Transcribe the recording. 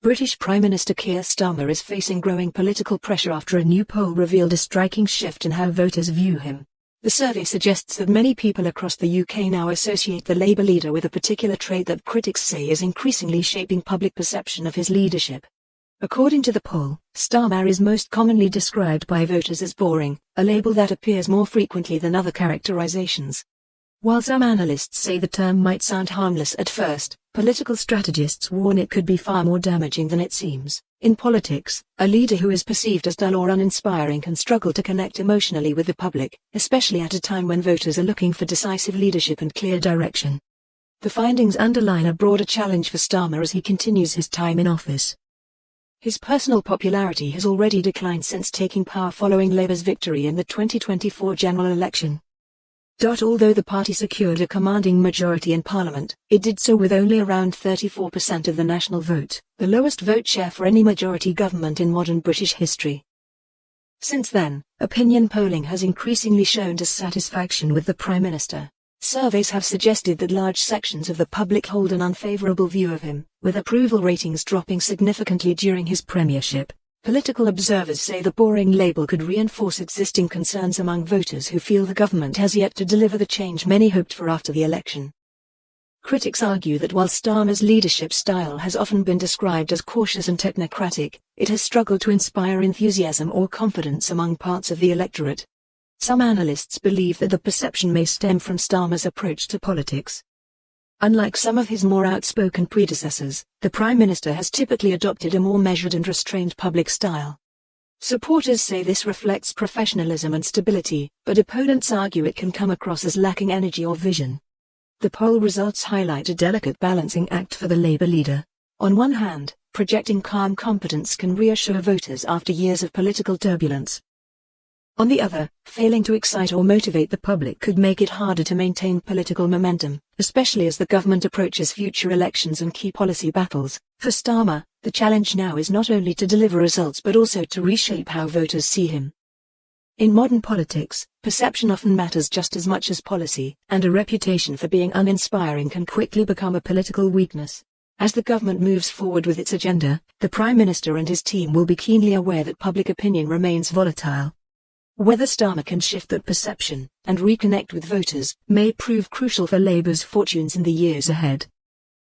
British Prime Minister Keir Starmer is facing growing political pressure after a new poll revealed a striking shift in how voters view him. The survey suggests that many people across the UK now associate the Labour leader with a particular trait that critics say is increasingly shaping public perception of his leadership. According to the poll, Starmer is most commonly described by voters as boring, a label that appears more frequently than other characterizations. While some analysts say the term might sound harmless at first, political strategists warn it could be far more damaging than it seems. In politics, a leader who is perceived as dull or uninspiring can struggle to connect emotionally with the public, especially at a time when voters are looking for decisive leadership and clear direction. The findings underline a broader challenge for Starmer as he continues his time in office. His personal popularity has already declined since taking power following Labour's victory in the 2024 general election. Although the party secured a commanding majority in Parliament, it did so with only around 34% of the national vote, the lowest vote share for any majority government in modern British history. Since then, opinion polling has increasingly shown dissatisfaction with the Prime Minister. Surveys have suggested that large sections of the public hold an unfavourable view of him, with approval ratings dropping significantly during his premiership. Political observers say the boring label could reinforce existing concerns among voters who feel the government has yet to deliver the change many hoped for after the election. Critics argue that while Starmer's leadership style has often been described as cautious and technocratic, it has struggled to inspire enthusiasm or confidence among parts of the electorate. Some analysts believe that the perception may stem from Starmer's approach to politics. Unlike some of his more outspoken predecessors, the Prime Minister has typically adopted a more measured and restrained public style. Supporters say this reflects professionalism and stability, but opponents argue it can come across as lacking energy or vision. The poll results highlight a delicate balancing act for the Labour leader. On one hand, projecting calm competence can reassure voters after years of political turbulence. On the other, failing to excite or motivate the public could make it harder to maintain political momentum, especially as the government approaches future elections and key policy battles. For Starmer, the challenge now is not only to deliver results but also to reshape how voters see him. In modern politics, perception often matters just as much as policy, and a reputation for being uninspiring can quickly become a political weakness. As the government moves forward with its agenda, the Prime Minister and his team will be keenly aware that public opinion remains volatile. Whether Starmer can shift that perception and reconnect with voters may prove crucial for Labour's fortunes in the years ahead.